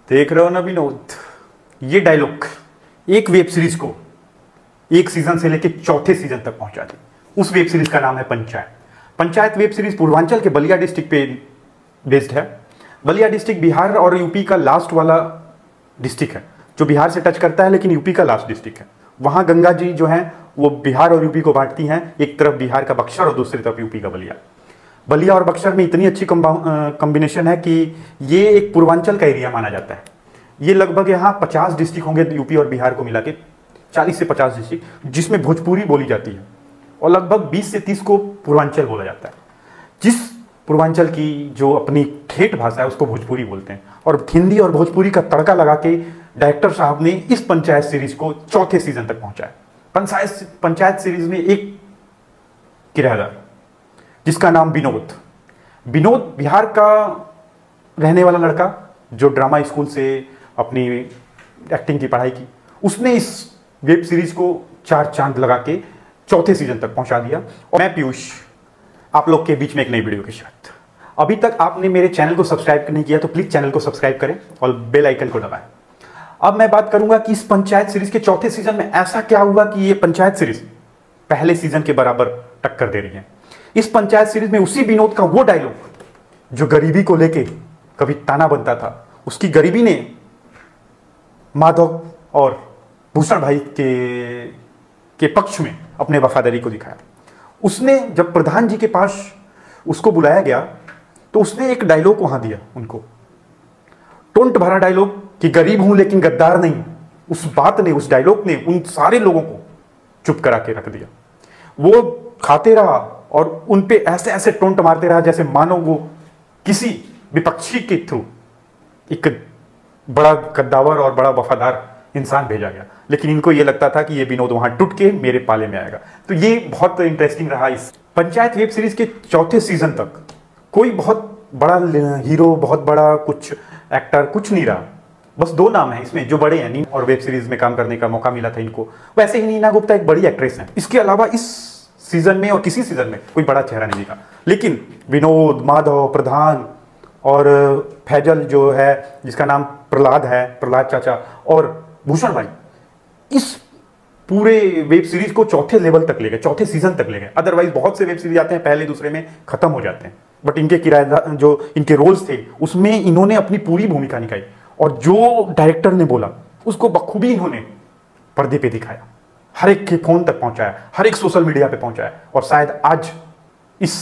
देख रहे हो ना विनोद, ये डायलॉग एक वेब सीरीज को एक सीजन से लेकर चौथे सीजन तक पहुंचा दी। उस वेब सीरीज का नाम है पंचायत। पंचायत वेब सीरीज पूर्वांचल के बलिया डिस्ट्रिक्ट पे बेस्ड है। बलिया डिस्ट्रिक्ट बिहार और यूपी का लास्ट वाला डिस्ट्रिक्ट है, जो बिहार से टच करता है लेकिन यूपी का लास्ट डिस्ट्रिक्ट है। वहां गंगा जी जो है वो बिहार और यूपी को बांटती हैं, एक तरफ बिहार का बक्सर और दूसरी तरफ यूपी का बलिया। बलिया और बक्सर में इतनी अच्छी कॉम्बिनेशन है कि ये एक पूर्वांचल का एरिया माना जाता है। ये लगभग यहाँ 50 डिस्ट्रिक्ट होंगे यूपी और बिहार को मिला के, 40 से 50 डिस्ट्रिक्ट जिसमें भोजपुरी बोली जाती है, और लगभग 20 से 30 को पूर्वांचल बोला जाता है। जिस पूर्वांचल की जो अपनी ठेठ भाषा है उसको भोजपुरी बोलते हैं। और हिंदी और भोजपुरी का तड़का लगा के डायरेक्टर साहब ने इस पंचायत सीरीज को चौथे सीजन तक पहुंचाया। पंचायत सीरीज में एक किराएदार जिसका नाम विनोद बिहार का रहने वाला लड़का, जो ड्रामा स्कूल से अपनी एक्टिंग की पढ़ाई की, उसने इस वेब सीरीज को 4 चांद लगा के चौथे सीजन तक पहुंचा दिया। और मैं पीयूष आप लोग के बीच में एक नई वीडियो के साथ। अभी तक आपने मेरे चैनल को सब्सक्राइब नहीं किया तो प्लीज चैनल को सब्सक्राइब करें और बेल आइकन को दबाएं। अब मैं बात करूंगा कि इस पंचायत सीरीज के चौथे सीजन में ऐसा क्या हुआ कि ये पंचायत सीरीज पहले सीजन के बराबर टक्कर दे रही है। इस पंचायत सीरीज में उसी विनोद का वो डायलॉग जो गरीबी को लेके कभी ताना बनता था, उसकी गरीबी ने माधव और भूषण भाई के पक्ष में अपने वफादारी को दिखाया। उसने जब प्रधान जी के पास उसको बुलाया गया तो उसने एक डायलॉग वहां दिया उनको, टोंट भरा डायलॉग कि गरीब हूं लेकिन गद्दार नहीं। उस बात ने, उस डायलॉग ने उन सारे लोगों को चुप करा के रख दिया। वो खाते रहा और उन पे ऐसे ऐसे टोंट मारते रहा जैसे मानो वो किसी विपक्षी के थ्रू एक बड़ा कद्दावर और बड़ा वफादार इंसान भेजा गया। लेकिन इनको ये लगता था कि ये विनोद वहां टूट के मेरे पाले में आएगा। तो ये बहुत इंटरेस्टिंग रहा। इस पंचायत वेब सीरीज के चौथे सीजन तक कोई बहुत बड़ा हीरो, बहुत बड़ा कुछ एक्टर कुछ नहीं रहा। बस 2 नाम है इसमें जो बड़े हैं, और वेब सीरीज में काम करने का मौका मिला था इनको। वैसे ही नीना गुप्ता एक बड़ी एक्ट्रेस है। इसके अलावा इस सीजन में और किसी सीजन में कोई बड़ा चेहरा नहीं दिखा। लेकिन विनोद, माधव, प्रधान और फैजल जो है जिसका नाम प्रहलाद चाचा, और भूषण भाई, इस पूरे वेब सीरीज को चौथे लेवल तक ले गए, चौथे सीजन तक ले गए। अदरवाइज बहुत से वेब सीरीज आते हैं पहले दूसरे में खत्म हो जाते हैं, बट इनके किराएदार जो इनके रोल्स थे उसमें इन्होंने अपनी पूरी भूमिका निभाई। और जो डायरेक्टर ने बोला उसको बखूबी इन्होंने पर्दे पे दिखाया, हर एक के फोन तक पहुंचाया, हर एक सोशल मीडिया पे पहुंचाया। और शायद आज इस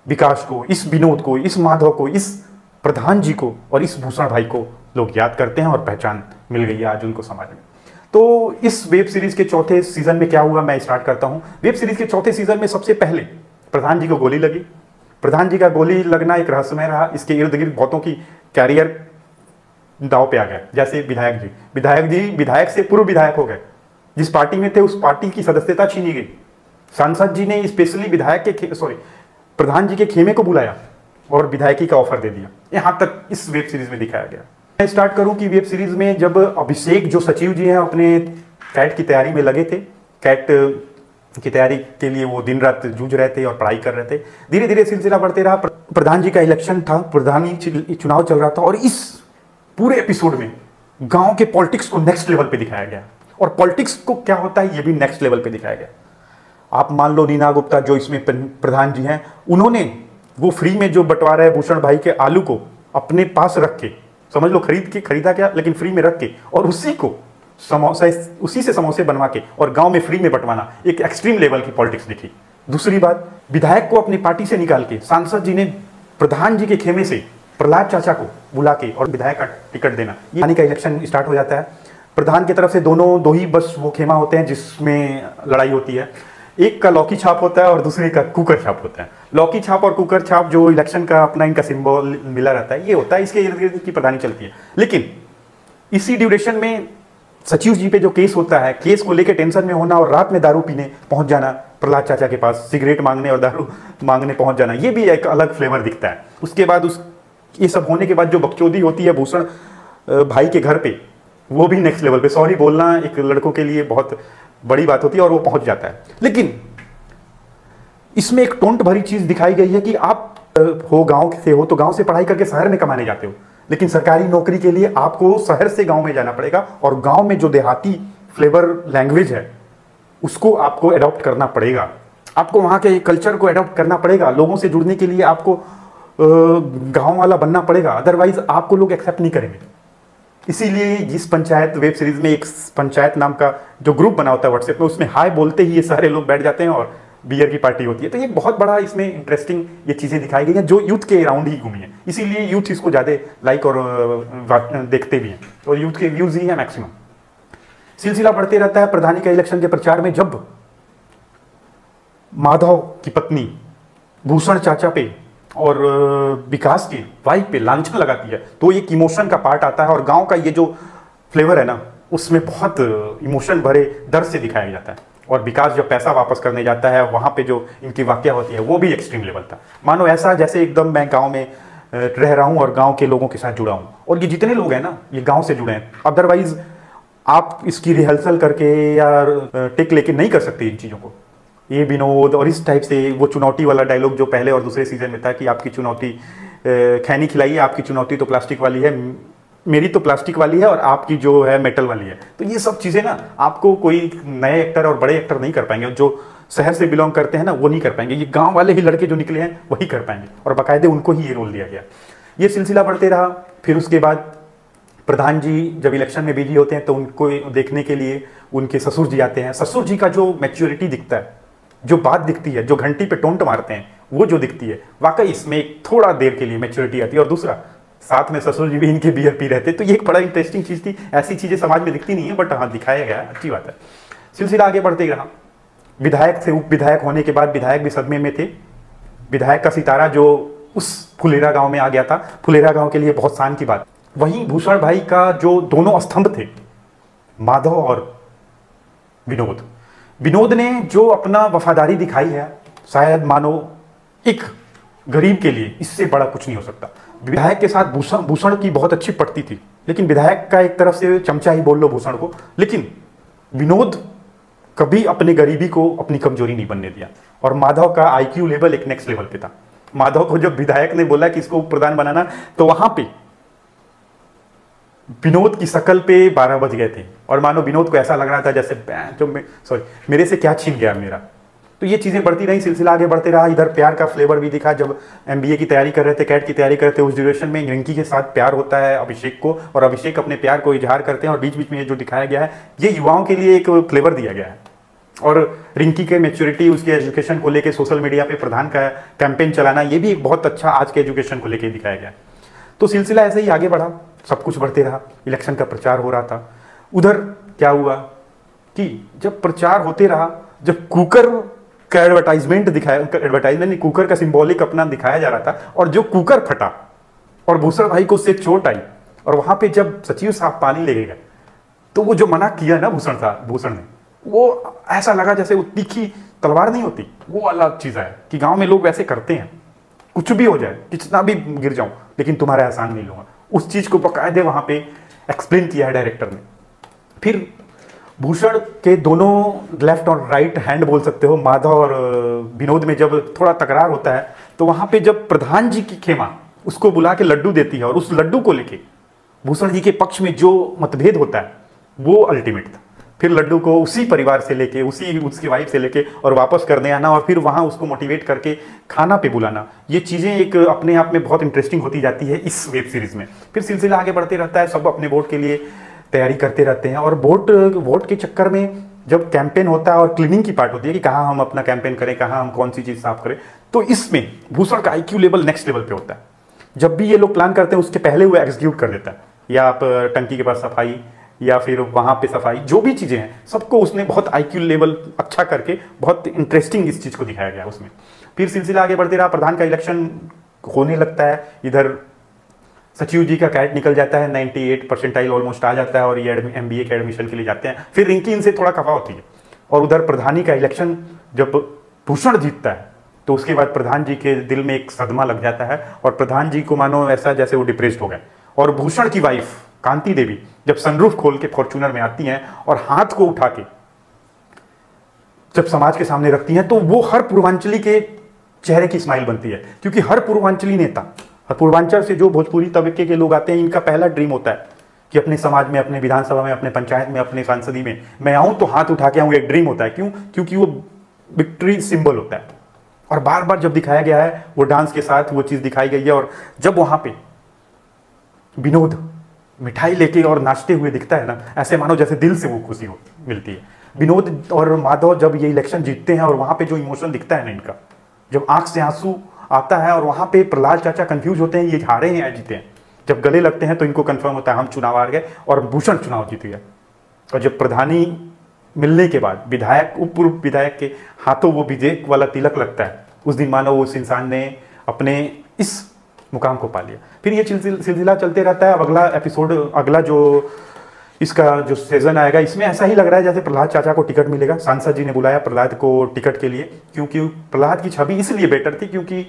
विकास को, इस विनोद को, इस माधव को, इस प्रधान जी को और इस भूषण भाई को लोग याद करते हैं और पहचान मिल गई है आज उनको समाज में। तो इस वेब सीरीज के चौथे सीजन में क्या हुआ मैं स्टार्ट करता हूं। वेब सीरीज के चौथे सीजन में सबसे पहले प्रधान जी को गोली लगी। प्रधान जी का गोली लगना एक रहस्यमय रहा। इसके इर्द गिर्द बहुतों की कैरियर दांव पे आ गया। जैसे विधायक से पूर्व विधायक हो गए। जिस पार्टी में थे उस पार्टी की सदस्यता छीनी गई। सांसद जी ने स्पेशली प्रधान जी के खेमे को बुलाया और विधायकी का ऑफर दे दिया। यहां तक इस वेब सीरीज में दिखाया गया। मैं स्टार्ट करूं कि वेब सीरीज में जब अभिषेक जो सचिव जी हैं अपने कैट की तैयारी में लगे थे, कैट की तैयारी के लिए वो दिन रात जूझ रहे थे और पढ़ाई कर रहे थे। धीरे धीरे सिलसिला बढ़ते रहा। प्रधान जी का इलेक्शन था, प्रधानी चुनाव चल रहा था, और इस पूरे एपिसोड में गांव के पॉलिटिक्स को नेक्स्ट लेवल पे दिखाया गया। और पॉलिटिक्स को क्या होता है ये भी नेक्स्ट लेवल पे दिखाया गया। आप मान लो नीना गुप्ता जो इसमें प्रधान जी हैं, उन्होंने वो फ्री में जो बंटवारा है भूषण भाई के आलू को अपने पास रख के, समझ लो खरीदा क्या, लेकिन फ्री में रख के, और उसी से समोसे बनवा के और गांव में फ्री में बंटवाना, एक एक्सट्रीम लेवल की पॉलिटिक्स दिखी। दूसरी बात, विधायक को अपनी पार्टी से निकाल के सांसद जी ने प्रधान जी के खेमे से प्रहलाद चाचा को बुला के और विधायक का टिकट देना। ये का इलेक्शन स्टार्ट हो जाता है। प्रधान की तरफ से दो ही बस वो खेमा होते हैं जिसमें लड़ाई होती है। एक का लौकी छाप होता है और दूसरे का कुकर छाप होता है। लौकी छाप और कुकर छाप जो इलेक्शन का अपना इनका सिंबल मिला रहता है, ये होता है, इसके इर्द गिर्द की प्रधानी चलती है। लेकिन इसी ड्यूरेशन में सचिव जी पे जो केस होता है, केस को लेकर टेंशन में होना और रात में दारू पीने पहुंच जाना प्रहलाद चाचा के पास, सिगरेट मांगने और दारू मांगने पहुंच जाना, ये भी एक अलग फ्लेवर दिखता है। उसके बाद ये सब होने के बाद जो बकचोदी होती है भूषण भाई के घर पे, वो भी नेक्स्ट लेवल पे। सॉरी बोलना एक लड़कों के लिए बहुत बड़ी बात होती है और वो पहुंच जाता है। लेकिन इसमें एक टोंट भरी चीज दिखाई गई है कि आप हो गांव से हो तो गांव से पढ़ाई करके शहर में कमाने जाते हो, लेकिन सरकारी नौकरी के लिए आपको शहर से गांव में जाना पड़ेगा और गांव में जो देहाती फ्लेवर लैंग्वेज है उसको आपको अडॉप्ट करना पड़ेगा। आपको वहाँ के कल्चर को अडॉप्ट करना पड़ेगा। लोगों से जुड़ने के लिए आपको गांव वाला बनना पड़ेगा, अदरवाइज आपको लोग एक्सेप्ट नहीं करेंगे। इसीलिए इस पंचायत वेब सीरीज में एक पंचायत नाम का जो ग्रुप बना होता है व्हाट्सएप में, उसमें हाय बोलते ही ये सारे लोग बैठ जाते हैं और बियर की पार्टी होती है। तो ये बहुत बड़ा इसमें इंटरेस्टिंग ये चीज़ें दिखाई गई हैं जो यूथ के अराउंड ही घूमी है, इसीलिए यूथ इसको ज़्यादा लाइक और देखते भी हैं और यूथ के व्यूज़ ही है मैक्सिमम। सिलसिला बढ़ते रहता है प्रधानी का इलेक्शन के प्रचार में। जब माधव की पत्नी भूषण चाचा पे और विकास की वाइफ पे लांछन लगाती है तो एक इमोशन का पार्ट आता है और गांव का ये जो फ्लेवर है ना उसमें बहुत इमोशन भरे दर्द से दिखाया जाता है। और विकास जब पैसा वापस करने जाता है वहाँ पे जो इनकी वाकया होती है वो भी एक्सट्रीम लेवल था। मानो ऐसा जैसे एकदम मैं गाँव में रह रहा हूँ और गाँव के लोगों के साथ जुड़ा हूँ और ये जितने लोग हैं ना ये गाँव से जुड़े हैं। अदरवाइज आप इसकी रिहर्सल करके या टेक लेके नहीं कर सकते इन चीज़ों को। ये विनोद और इस टाइप से वो चुनौती वाला डायलॉग जो पहले और दूसरे सीजन में था कि आपकी चुनौती खैनी खिलाई है, आपकी चुनौती तो प्लास्टिक वाली है, मेरी तो प्लास्टिक वाली है और आपकी जो है मेटल वाली है। तो ये सब चीज़ें ना आपको कोई नए एक्टर और बड़े एक्टर नहीं कर पाएंगे, जो शहर से बिलोंग करते हैं ना वो नहीं कर पाएंगे। ये गाँव वाले ही लड़के जो निकले हैं वही कर पाएंगे और बाकायदे उनको ही ये रोल दिया गया। ये सिलसिला बढ़ते रहा। फिर उसके बाद प्रधान जी जब इलेक्शन में बिजी होते हैं तो उनको देखने के लिए उनके ससुर जी आते हैं। ससुर जी का जो मैच्योरिटी दिखता है, जो बात दिखती है, जो घंटी पे टोंट मारते हैं वो जो दिखती है, वाकई इसमें एक थोड़ा देर के लिए मैच्योरिटी आती है। और दूसरा साथ में ससुर जी भी इनके बियर पी रहते, तो ये एक बड़ा इंटरेस्टिंग चीज़ थी। ऐसी चीज़ें समाज में दिखती नहीं है बट हाँ दिखाया गया, अच्छी बात है। सिलसिला आगे बढ़ते रहा। विधायक से उप विधायक होने के बाद विधायक भी सदमे में थे। विधायक का सितारा जो उस फुलेरा गाँव में आ गया था, फुलेरा गाँव के लिए बहुत शान की बात। वहीं भूषण भाई का जो दोनों स्तंभ थे माधव और विनोद ने जो अपना वफादारी दिखाई है, शायद मानो एक गरीब के लिए इससे बड़ा कुछ नहीं हो सकता। विधायक के साथ भूषण की बहुत अच्छी पटती थी, लेकिन विधायक का एक तरफ से चमचा ही बोल लो भूषण को, लेकिन विनोद कभी अपने गरीबी को अपनी कमजोरी नहीं बनने दिया। और माधव का आईक्यू लेवल एक नेक्स्ट लेवल पे था। माधव को जब विधायक ने बोला कि इसको प्रधान बनाना, तो वहां पे विनोद की शकल पे 12 बज गए थे और मानो विनोद को ऐसा लग रहा था जैसे जो मेरे से क्या छीन गया मेरा। तो ये चीज़ें बढ़ती रही, सिलसिला आगे बढ़ते रहा। इधर प्यार का फ्लेवर भी दिखा। जब MBA की तैयारी कर रहे थे, कैट की तैयारी कर रहे थे, उस ड्यूरेशन में रिंकी के साथ प्यार होता है अभिषेक को, और अभिषेक अपने प्यार को इजहार करते हैं और बीच बीच में ये जो दिखाया गया है ये युवाओं के लिए एक फ्लेवर दिया गया है। और रिंकी के मैच्योरिटी, उसके एजुकेशन को लेकर सोशल मीडिया पे प्रधान का कैंपेन चलाना, ये भी एक बहुत अच्छा आज के एजुकेशन को लेकर दिखाया गया। तो सिलसिला ऐसे ही आगे बढ़ा, सब कुछ बढ़ते रहा। इलेक्शन का प्रचार हो रहा था। उधर क्या हुआ कि जब प्रचार होते रहा, जब कुकर का एडवर्टाइजमेंट दिखाया, एडवर्टाइजमेंट नहीं, कुकर का सिंबॉलिक अपना दिखाया जा रहा था, और जो कुकर फटा और भूषण भाई को उससे चोट आई, और वहां पे जब सचिव साहब पानी ले गए तो वो जो मना किया ना भूषण ने, वो ऐसा लगा जैसे वो तीखी तलवार नहीं होती, वो वाला चीज है कि गांव में लोग वैसे करते हैं, कुछ भी हो जाए, कितना भी गिर जाऊं, लेकिन तुम्हारा एहसान नहीं लूंगा। उस चीज को बकायदे वहां पे एक्सप्लेन किया है डायरेक्टर ने। फिर भूषण के दोनों लेफ्ट और राइट हैंड बोल सकते हो, माधव और विनोद में जब थोड़ा तकरार होता है, तो वहां पे जब प्रधान जी की खेमा उसको बुला के लड्डू देती है, और उस लड्डू को लेके भूषण जी के पक्ष में जो मतभेद होता है वो अल्टीमेट था। फिर लड्डू को उसी परिवार से लेके, उसकी वाइफ से लेके और वापस करने आना, और फिर वहाँ उसको मोटिवेट करके खाना पे बुलाना, ये चीज़ें एक अपने आप में बहुत इंटरेस्टिंग होती जाती है इस वेब सीरीज़ में। फिर सिलसिला आगे बढ़ते रहता है, सब अपने वोट के लिए तैयारी करते रहते हैं, और वोट के चक्कर में जब कैंपेन होता है और क्लीनिंग की पार्ट होती है कि कहाँ हम अपना कैंपेन करें, कहाँ हम कौन सी चीज़ साफ करें, तो इसमें भूषण का IQ लेवल नेक्स्ट लेवल पे होता है। जब भी ये लोग प्लान करते हैं उसके पहले वो एग्जीक्यूट कर देता है, या आप टंकी के पास सफाई या फिर वहाँ पे सफाई, जो भी चीज़ें हैं सबको उसने बहुत IQ लेवल अच्छा करके बहुत इंटरेस्टिंग इस चीज़ को दिखाया गया उसमें। फिर सिलसिला आगे बढ़ते रहा, प्रधान का इलेक्शन होने लगता है। इधर सचिव जी का कैट निकल जाता है, 98 परसेंटाइल ऑलमोस्ट आ जाता है, और ये MBA के एडमिशन के लिए जाते हैं। फिर रिंकी इनसे थोड़ा खफा होती है, और उधर प्रधानी का इलेक्शन जब भूषण जीतता है तो उसके बाद प्रधान जी के दिल में एक सदमा लग जाता है, और प्रधान जी को मानो ऐसा जैसे वो डिप्रेस्ड हो गए। और भूषण की वाइफ कांति देवी जब सनरूफ खोल के फॉर्च्यूनर में आती हैं और हाथ को उठा के जब समाज के सामने रखती हैं, तो वो हर पूर्वांचली के चेहरे की स्माइल बनती है, क्योंकि हर पूर्वांचली नेता और पूर्वांचल से जो भोजपुरी तबके के लोग आते हैं, इनका पहला ड्रीम होता है कि अपने समाज में, अपने विधानसभा में, अपने पंचायत में, अपने सांसदी में मैं आऊं तो हाथ उठा के आऊं, एक ड्रीम होता है। क्यों? क्योंकि वो विक्ट्री सिंबल होता है। और बार बार जब दिखाया गया है वो डांस के साथ वो चीज़ दिखाई गई है, और जब वहाँ पे विनोद मिठाई लेके और नाचते हुए दिखता है ना, ऐसे मानो जैसे दिल से वो खुशी हो मिलती है। विनोद और माधव जब ये इलेक्शन जीतते हैं और वहाँ पे जो इमोशन दिखता है ना इनका, जब आंख से आंसू आता है, और वहाँ पे प्रहलाद चाचा कंफ्यूज होते हैं ये हारे हैं या जीते हैं। जब गले लगते हैं तो इनको कंफर्म होता है हम चुनाव हार गए और भूषण चुनाव जीत गया। और जब प्रधानी मिलने के बाद विधायक, उप पूर्व विधायक के हाथों वो विजय वाला तिलक लगता है, उस दिन मानो उस इंसान ने अपने इस मुकाम को पा लिया। फिर ये सिलसिला चलते रहता है। अब अगला एपिसोड, अगला जो इसका जो सीजन आएगा, इसमें ऐसा ही लग रहा है जैसे प्रहलाद चाचा को टिकट मिलेगा। सांसद जी ने बुलाया प्रहलाद को टिकट के लिए, क्योंकि प्रहलाद की छवि इसलिए बेटर थी क्योंकि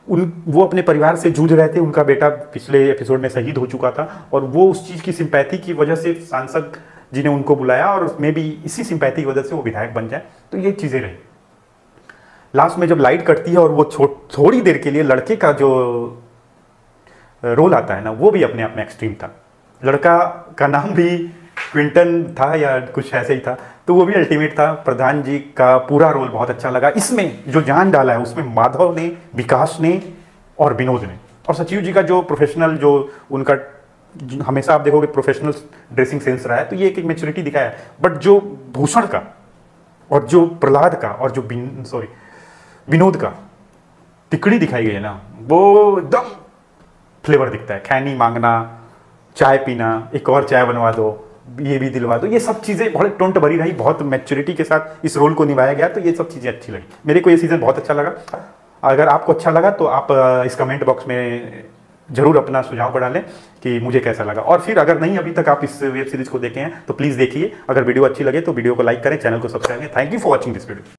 वो अपने परिवार से जूझ रहे थे। उनका बेटा पिछले एपिसोड में शहीद हो चुका था, और वो उस चीज़ की सिंपैथी की वजह से सांसद जी ने उनको बुलाया, और उसमें भी इसी सिंपैथी की वजह से वो विधायक बन जाए। तो ये चीज़ें रही। लास्ट में जब लाइट कटती है और वो थोड़ी देर के लिए लड़के का जो रोल आता है ना, वो भी अपने आप में एक्सट्रीम था। लड़का का नाम भी क्विंटन था या कुछ ऐसे ही था, तो वो भी अल्टीमेट था। प्रधान जी का पूरा रोल बहुत अच्छा लगा। इसमें जो जान डाला है उसमें माधव ने, विकास ने और विनोद ने, और सचिव जी का जो प्रोफेशनल, जो उनका हमेशा आप देखोगे प्रोफेशनल ड्रेसिंग सेंस रहा है, तो ये एक मैच्योरिटी दिखाया है। बट जो भूषण का और जो प्रहलाद का और जो विनोद का तिकड़ी दिखाई गई है ना, वो एकदम फ्लेवर दिखता है। खैनी मांगना, चाय पीना, एक और चाय बनवा दो, ये भी दिलवा दो, ये सब चीज़ें बहुत टोंट भरी रही, बहुत मैच्योरिटी के साथ इस रोल को निभाया गया। तो ये सब चीज़ें अच्छी लगी मेरे को। ये सीज़न बहुत अच्छा लगा। अगर आपको अच्छा लगा तो आप इस कमेंट बॉक्स में जरूर अपना सुझाव को डालें कि मुझे कैसा लगा। और फिर अगर नहीं अभी तक आप इस वेब सीरीज़ को देखे हैं तो प्लीज़ देखिए। अगर वीडियो अच्छी लगे तो वीडियो को लाइक करें, चैनल को सब्सक्राइब करें। Thank you for watching this video.